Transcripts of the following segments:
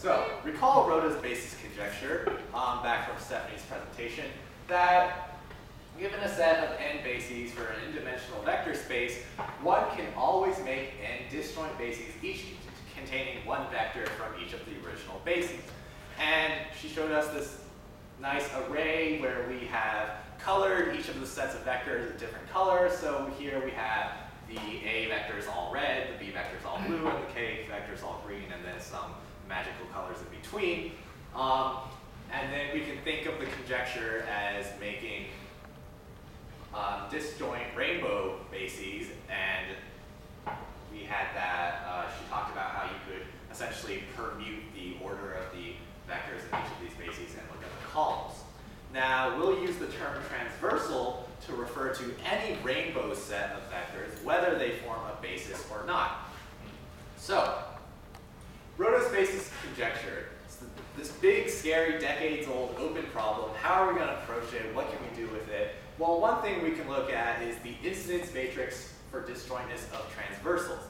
So, recall Rota's basis conjecture back from Stephanie's presentation that given a set of n bases for an n-dimensional vector space, one can always make n disjoint bases, each containing one vector from each of the original bases. And she showed us this nice array where we have colored each of the sets of vectors a different color. So here we have the A vector is all red, the B vector is all blue, and the K vector is all green, and then some magical colors in between. And then we can think of the conjecture as making disjoint rainbow bases, and we had that, she talked about how you could essentially permute the order of the vectors in each of these bases and look at the columns. Now, we'll use the term transversal to refer to any rainbow set of vectors, whether they form a basis or not. So, Rota's basis conjecture. This big, scary, decades-old open problem. How are we going to approach it? What can we do with it? Well, one thing we can look at is the incidence matrix for disjointness of transversals.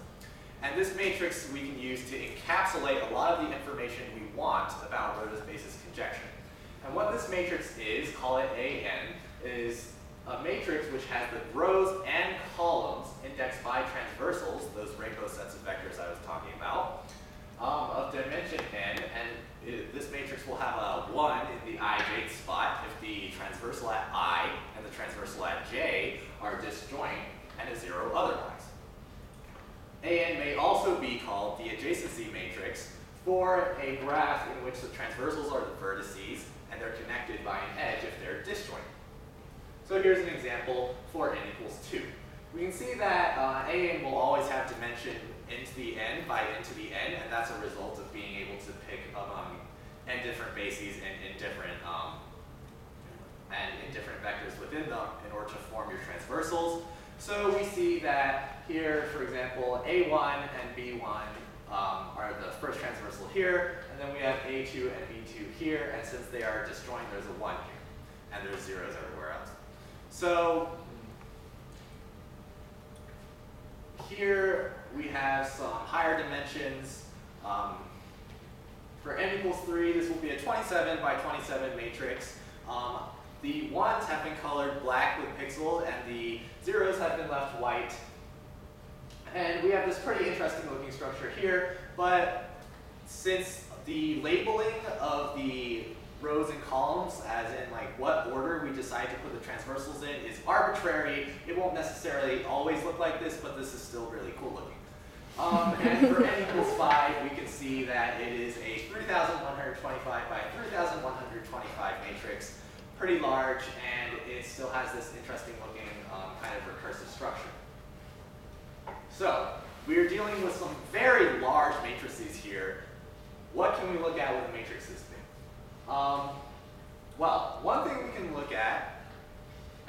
And this matrix we can use to encapsulate a lot of the information we want about Rota's basis conjecture. And what this matrix is, call it AN, is a matrix which has the rows and columns indexed by transversals, those rainbow sets of vectors I was talking about, of dimension n, and this matrix will have a 1 in the ijth spot if the transversal at I and the transversal at j are disjoint, and a 0 otherwise. AN may also be called the adjacency matrix for a graph in which the transversals are the vertices and they're connected by an edge if they're disjoint. So here's an example for n equals 2. We can see that AN will always have dimension n to the n by n to the n, and that's a result of being able to pick up n different bases and in different vectors within them in order to form your transversals. So we see that here, for example, A1 and B1 are the first transversal here, and then we have A2 and B2 here, and since they are disjoint, there's a 1 here, and there's zeros everywhere else. So here we have some higher dimensions. For n equals 3, this will be a 27 by 27 matrix. The 1s have been colored black with pixels, and the 0s have been left white. And we have this pretty interesting looking structure here, but since the labeling of the rows and columns, as in like what order we decide to put the transversals in, is arbitrary, it won't necessarily always look like this, but this is still really cool looking. And for n equals 5, we can see that it is a 3,125 by 3,125 matrix, pretty large, and it still has this interesting looking kind of recursive structure. So, we are dealing with some very large matrices here. What can we look at with a matrix system? Well, one thing we can look at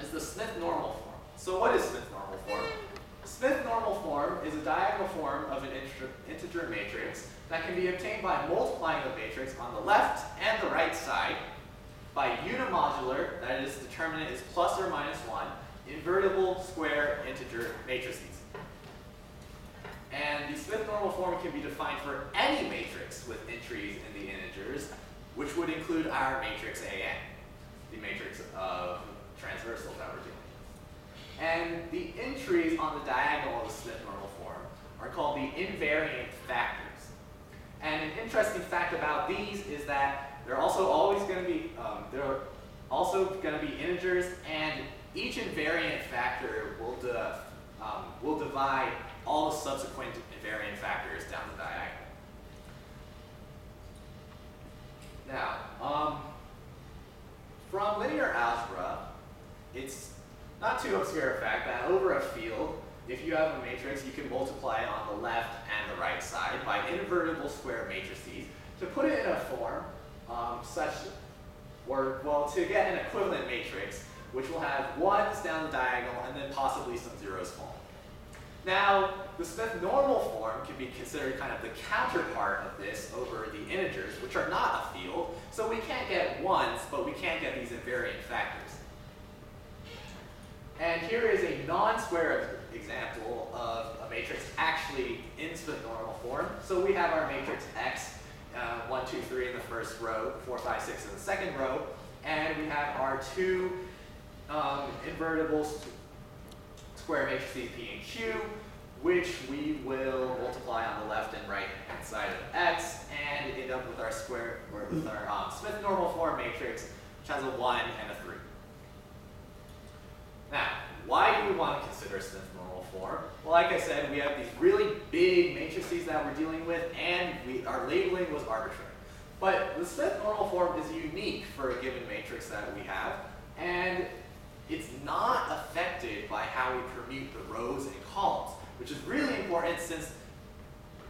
is the Smith normal form. So what is Smith normal form? Smith normal form is a diagonal form of an integer matrix that can be obtained by multiplying the matrix on the left and the right side by unimodular, that is, determinant is plus or minus 1, invertible square integer matrices. And the Smith normal form can be defined for any matrix with entries in the integers, which would include our matrix AN, the matrix of transversals that we're dealing with. And the entries on the diagonal of the Smith normal form are called the invariant factors. And an interesting fact about these is that they're also always going to be integers, and each invariant factor will divide all the subsequent invariant factors down the diagonal. Now, from linear algebra, it's not too obscure a fact that over a field, if you have a matrix, you can multiply it on the left and the right side by invertible square matrices to put it in a form to get an equivalent matrix, which will have 1s down the diagonal and then possibly some zeros falling. Now, the Smith normal form can be considered kind of the counterpart of this over the integers, which are not a field, so we can't get 1s, but we can get these invariant factors. And here is a non-square example of a matrix actually in Smith normal form. So we have our matrix X, 1, 2, 3 in the first row, 4, 5, 6 in the second row, and we have our two invertible square matrices P and Q, which we will multiply on the left and right hand side of X, and end up with our Smith normal form matrix, which has a 1 and a 3. Now, why do we want to consider Smith normal form? Well, like I said, we have these really big matrices that we're dealing with, and our labeling was arbitrary. But the Smith normal form is unique for a given matrix that we have, and it's not affected by how we permute the rows and columns, which is really important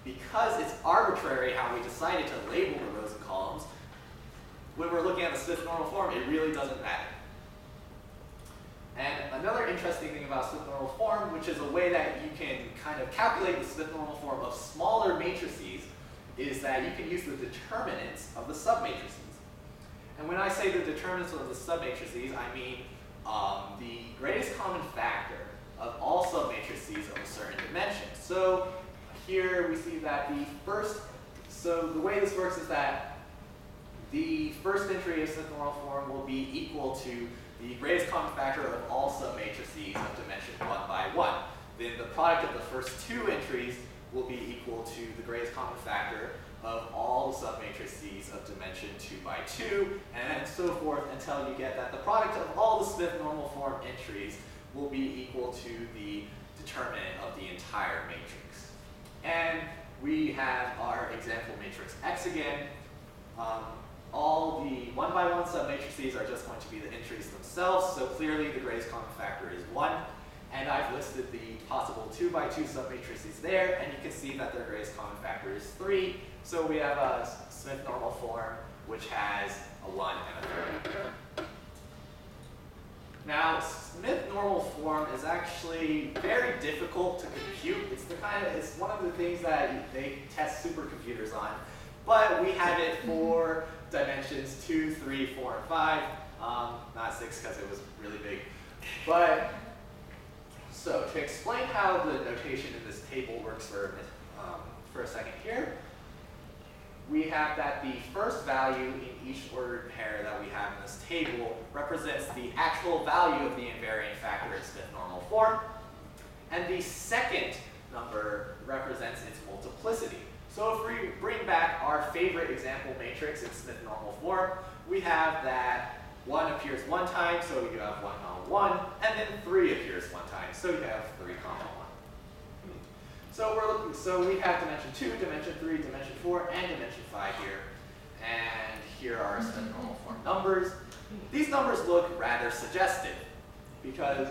because it's arbitrary how we decided to label the rows and columns. When we're looking at the Smith normal form, it really doesn't matter. And another interesting thing about Smith normal form, which is a way that you can kind of calculate the Smith normal form of smaller matrices, is that you can use the determinants of the submatrices. And when I say the determinants of the submatrices, I mean the greatest common factor of all submatrices of a certain dimension. So here we see that the way this works is that the first entry of Smith normal form will be equal to the greatest common factor of all submatrices of dimension 1 by 1. Then the product of the first two entries will be equal to the greatest common factor of all the submatrices of dimension 2 by 2, and so forth until you get that the product of all the Smith normal form entries will be equal to the determinant of the entire matrix. And we have our example matrix X again. All the 1 by 1 submatrices are just going to be the entries themselves, so clearly the greatest common factor is 1. And I've listed the possible 2 by 2 submatrices there, and you can see that their greatest common factor is 3. So we have a Smith normal form which has a 1 and a 3. Now, Smith normal form is actually very difficult to compute. It's one of the things that they test supercomputers on. But we have it for dimensions 2, 3, 4, and 5. Not 6 because it was really big. So to explain how the notation in this table works for a second here, we have that the first value in each ordered pair that we have in this table represents the actual value of the invariant factor in Smith normal form, and the second number represents its multiplicity. So if we bring back our favorite example matrix in Smith normal form, we have that 1 appears 1 time, so you have 1, 1, and then 3 appears 1 time, so you have 3, 1. So we have dimension 2, dimension 3, dimension 4, and dimension 5 here. And here are Smith normal form numbers. These numbers look rather suggestive, because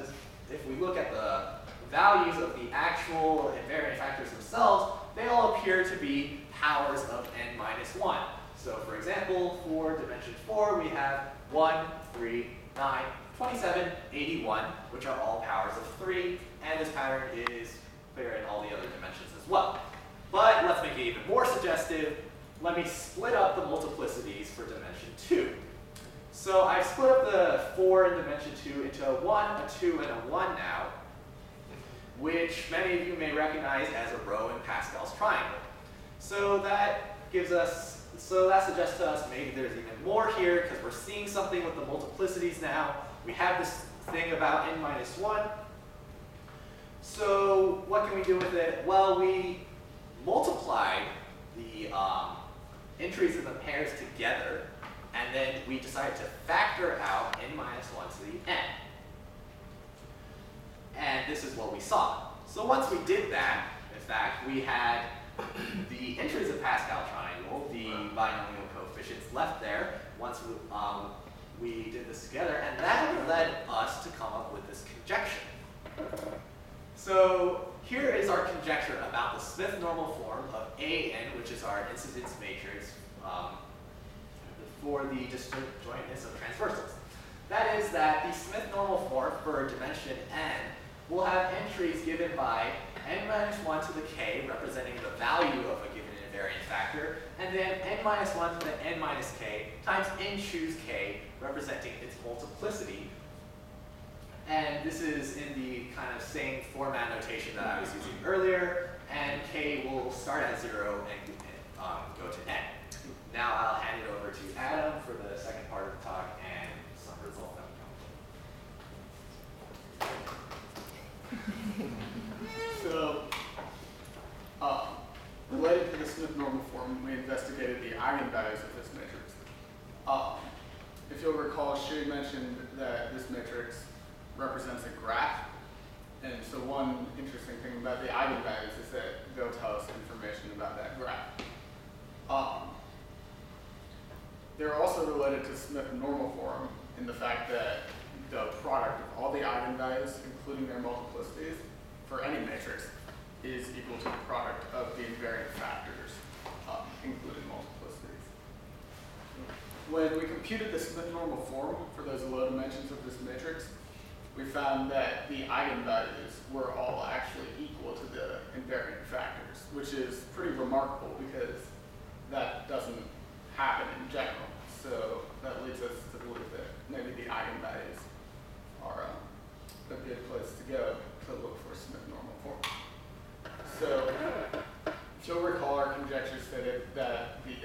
if we look at the values of the actual invariant factors themselves, they all appear to be powers of n minus 1. So for example, for dimension 4, we have 1, 3, 9, 27, 81, which are all powers of 3, and this pattern is clear in all the other dimensions as well. But let's make it even more suggestive. Let me split up the multiplicities for dimension 2. So I've split up the 4 in dimension 2 into a 1, a 2, and a 1 now, which many of you may recognize as a row in Pascal's triangle. So that suggests to us maybe there's even more here, because we're seeing something with the multiplicities now. We have this thing about n minus 1. So what can we do with it? Well, we multiplied the entries in the pairs together, and then we decided to factor out n minus 1 to the n. And this is what we saw. So once we did that, in fact, we had the entries of Pascal triangle, the binomial coefficients left there once we did this together, and that led us to come up with this conjecture. So here is our conjecture about the Smith normal form of AN, which is our incidence matrix for the disjointness of transversals. That is that the Smith normal form for dimension n will have entries given by n minus 1 to the k, representing the value of a given invariant factor, and then n minus 1 to the n minus k times n choose k, representing its multiplicity. And this is in the kind of same format notation that I was using earlier, and k will start at 0 and go to n. related to the Smith normal form, we investigated the eigenvalues of this matrix. If you'll recall, Xuyi mentioned that this matrix represents a graph. And so one interesting thing about the eigenvalues is that they'll tell us information about that graph. They're also related to Smith normal form in the fact that the product of all the eigenvalues, including their multiplicities, for any matrix, is equal to the product of the invariant factors, including multiplicities. When we computed the Smith normal form for those low dimensions of this matrix, we found that the eigenvalues were all actually equal to the invariant factors, which is pretty remarkable because that doesn't happen in general. So that leads us to believe that maybe the eigenvalues are a good place to go to look for Smith normal form. So if you'll recall, our conjecture stated that the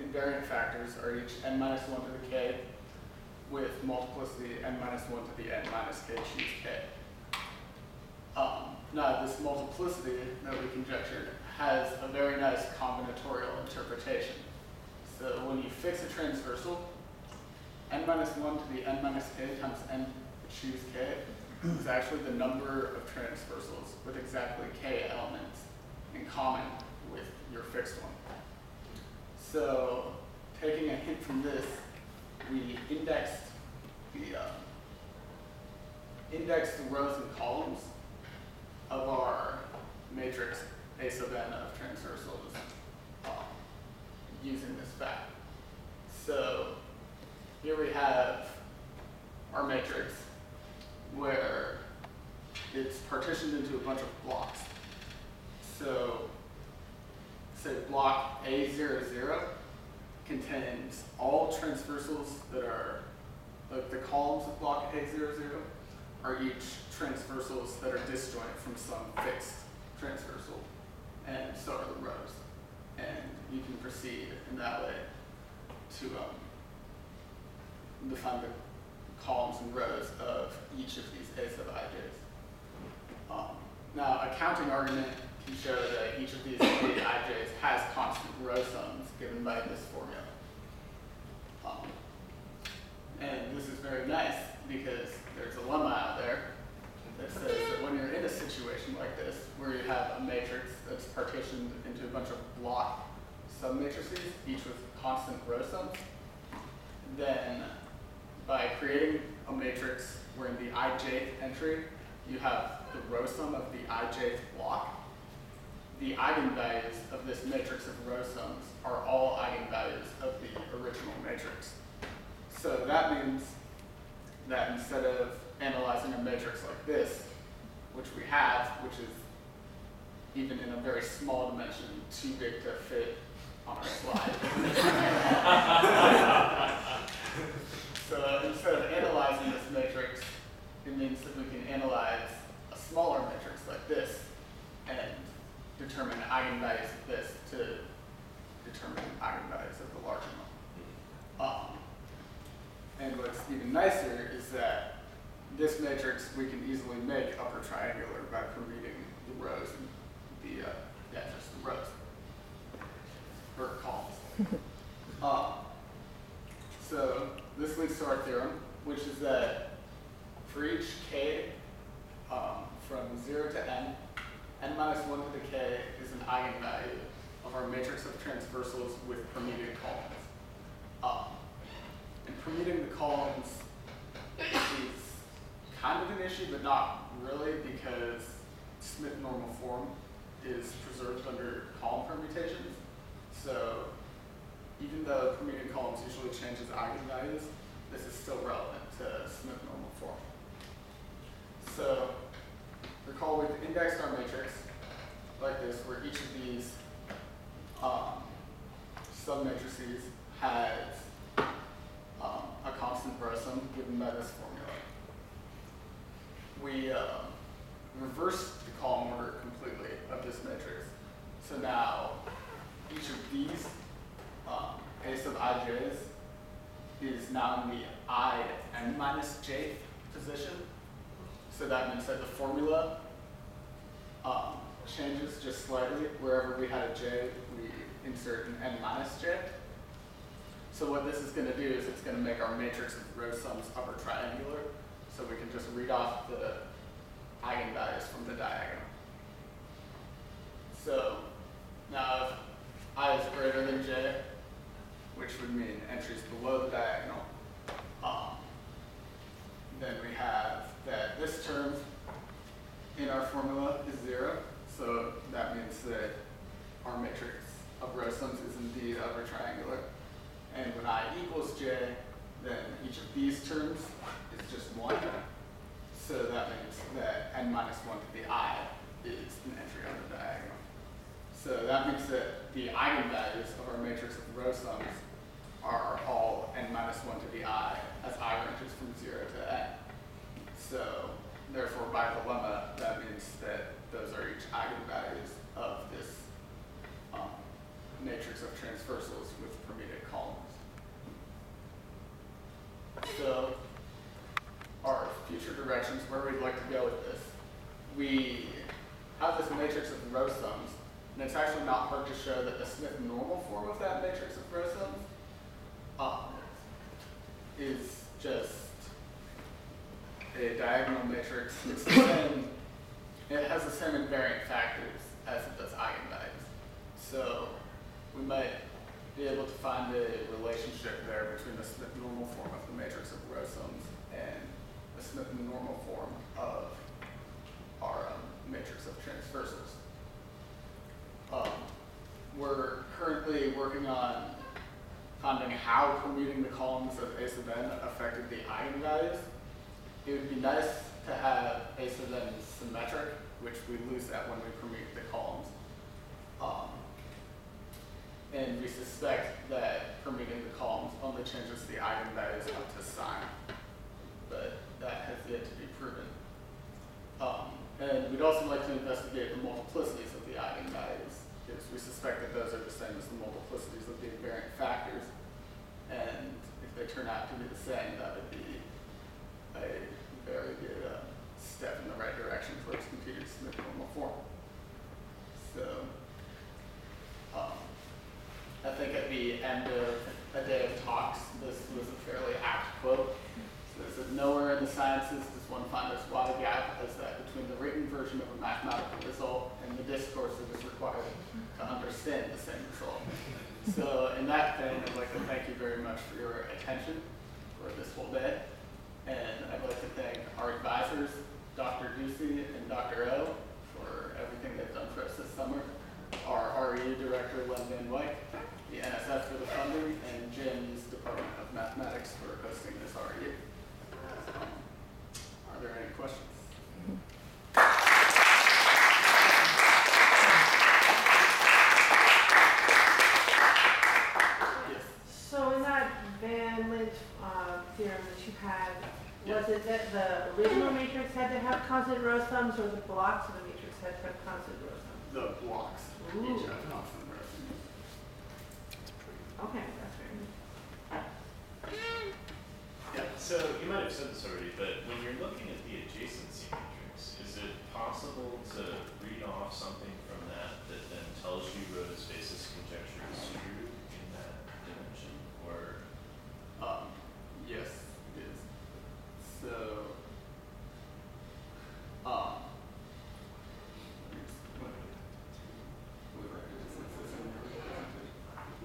invariant factors are each n minus 1 to the k with multiplicity n minus 1 to the n minus k choose k. Now this multiplicity that we conjectured has a very nice combinatorial interpretation. So when you fix a transversal, n minus 1 to the n minus k times n choose k is actually the number of transversals with exactly k elements in common with your fixed one. So taking a hint from this, we indexed the rows and columns of our matrix A sub n of transversals using this fact. So here we have our matrix where it's partitioned into a bunch of blocks. So say block A00 contains all transversals that are, like the columns of block A00 are each transversals that are disjoint from some fixed transversal, and so are the rows. And you can proceed in that way to define the columns and rows of each of these A sub ij's. Now, a counting argument can show that each of these ij's has constant row sums given by this formula. And this is very nice because there's a lemma out there that says that when you're in a situation like this, where you have a matrix that's partitioned into a bunch of block submatrices, each with constant row sums, then by creating a matrix where in the ijth entry you have the row sum of the ijth block, the eigenvalues of this matrix of row sums are all eigenvalues of the original matrix. So that means that instead of analyzing a matrix like this, which we have, which is even in a very small dimension, too big to fit on our slide. So instead of analyzing this matrix, it means that we can analyze a smaller matrix like this and determine eigenvalues of this to determine eigenvalues of the larger one. And what's even nicer is that this matrix we can easily make upper triangular by permuting the rows and just the rows or columns. So this leads to our theorem, which is that for each k from 0 to n minus 1 to the k is an eigenvalue of our matrix of transversals with permuted columns. And permuting the columns is kind of an issue, but not really, because Smith normal form is preserved under column permutations. So even though permuting columns usually changes eigenvalues, this is still relevant to Smith normal form. So recall we've indexed our matrix like this, where each of these submatrices has a constant row sum given by this formula. We reverse the column order completely of this matrix. So now each of these A sub ij's is now in the I n minus j position. So that means that the formula changes just slightly. Wherever we had a j, we insert an n minus j. So what this is going to do is it's going to make our matrix of row sums upper triangular. So we can just read off the eigenvalues from the diagonal. So now if I is greater than j, which would mean entries below the diagonal, then we have that this term in our formula is 0. So that means that our matrix of row sums is indeed upper triangular. And when I equals j, then each of these terms is just 1. So that means that n minus 1 to the I is an entry on the diagonal. So that means that the eigenvalues of our matrix of row sums are all n minus 1 to the I as I ranges from 0 to n. So therefore, by dilemma, that means that those are each eigenvalues of this matrix of transversals with permuted columns. So our future directions, where we'd like to go with this, we have this matrix of row sums, and it's actually not hard to show that the Smith normal form of that matrix of row sums is just a diagonal matrix. It's the same, it has the same invariant factors as it does eigenvalues. So we might be able to find a relationship there between the Smith normal form of the matrix of row sums and the Smith normal form of our matrix of transversals. We're currently working on finding how permuting the columns of A sub n affected the eigenvalues. It would be nice to have A sub n symmetric, which we lose that when we permute the columns. And we suspect that permuting the columns only changes the eigenvalues up to sign, but that has yet to be proven. And we'd also like to investigate the multiplicities of the eigenvalues, because we suspect that those are the same as the multiplicities of the invariant factors. And if they turn out to be the same, that would be a very good step in the right direction towards computing Smith normal form. So I think at the end of a day of talks, this was a fairly apt quote. So this is, nowhere in the sciences does one find as wide a gap as that between the written version of a mathematical result and the discourse that is required to understand the same result. So in that vein, I'd like to thank you very much for your attention for this whole day. And I'd like to thank our advisors, Dr. Ducey and Dr. O, for everything they've done for us this summer, our RE director, Len Van Wyk, the NSF for the funding, and Jim's Department of Mathematics for hosting this RE. Are there any questions? Yes. So in that Van Lint theorem that you had, was it that the original matrix had to have constant row sums, or the blocks of the matrix had to have constant row sums? The blocks each have constant row sums. Okay, that's very good. Yeah. So you might have said this already, but when you're looking at the adjacency matrix, is it possible to read off something from that that then tells you Rota's basis conjecture is true in that dimension? Or yes, it is. So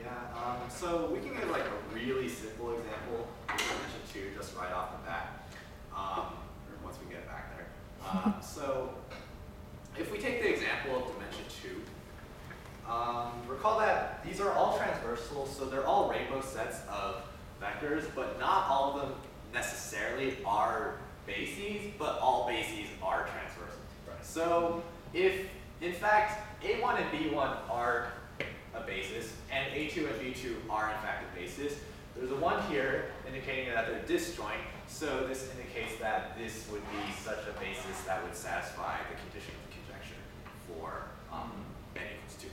Yeah, so we can get like a really simple example of dimension 2 just right off the bat, or once we get back there. So if we take the example of dimension 2, recall that these are all transversals, so they're all rainbow sets of vectors, but not all of them necessarily are bases, but all bases are transversal. Right. So if, in fact, A1 and B1 are a basis, and A2 and B2 are in fact a basis, there's a 1 here indicating that they're disjoint, so this indicates that this would be such a basis that would satisfy the condition of the conjecture for n equals 2.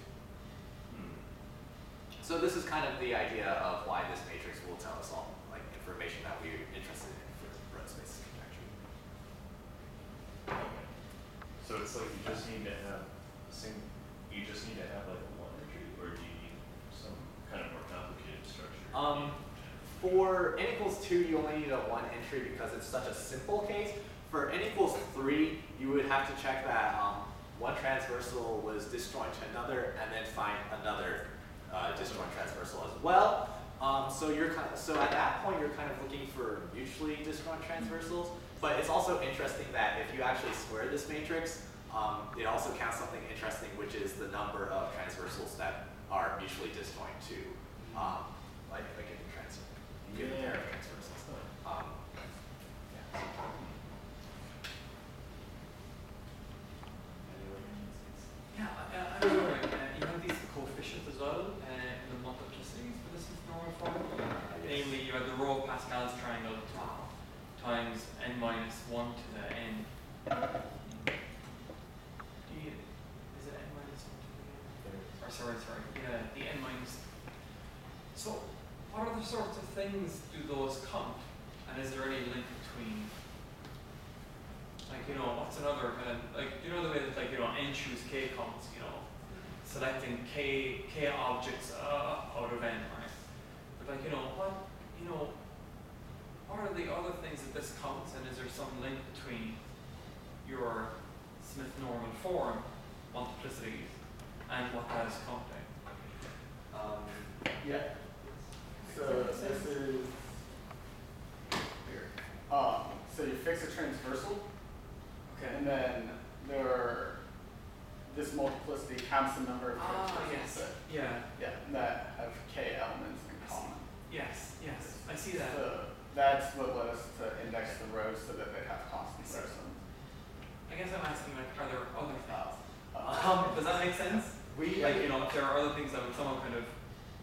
So this is kind of the idea of why this matrix will tell us all like information that we're interested in for Rota's basis conjecture. so it's like you just need to have a you just need to have like a one entry, or do you need some kind of more complicated structure? For n equals 2, you only need a one entry because it's such a simple case. For n equals 3, you would have to check that one transversal was disjoint to another, and then find another disjoint transversal as well. So at that point, you're kind of looking for mutually disjoint transversals. But it's also interesting that if you actually square this matrix, it also counts something interesting, which is the number of transversals that are mutually disjoint to like a given pair of transversals. Yeah, I was wondering, you have these coefficients as well in the multiplicities for this normal form. Namely, you have the row of Pascal's triangle times n minus 1 to the n. Is it n minus 1 to the n? Or sorry, yeah, the n minus. So, what other sorts of things do those count? And is there any link between, like, you know, what's another kind of, like, you know the way that, like, you know, n choose k counts, you know, selecting k objects out of n, right? But, like, you know, what are the other things that this counts, and is there some link between your Smith normal form multiplicities and what that is counting? Yeah. So this is here. So you fix a transversal, Okay. and then this multiplicity counts the number of transversals that have k elements in common. Yes, I see that. So that's what led us to index the rows so that they have constant row sums. I guess I'm asking, like, are there other things? Does that make sense? Like, you know, if there are other things that would somehow kind of,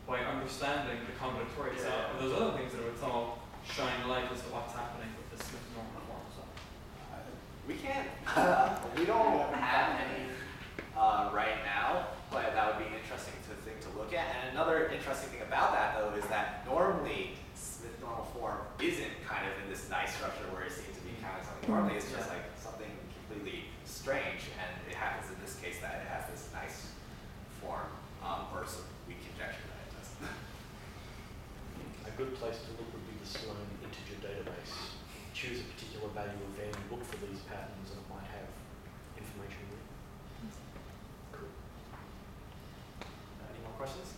by understanding the combinatorial are those other things that would somehow shine light as to what's happening with the Smith normal form? So. We can't. We don't have any right now, but that would be an interesting thing to look at. And another interesting thing about that, though, is that normally Smith normal form isn't kind of in this nice structure where it seems to be counting something. Normally, it's just like something completely strange, and it happens in this case that it has this nice form, or so we conjecture that it does. A good place to look would be the Sloan integer database. Choose a particular value of n, look for these patterns, and it might have information in it. Cool. Any more questions?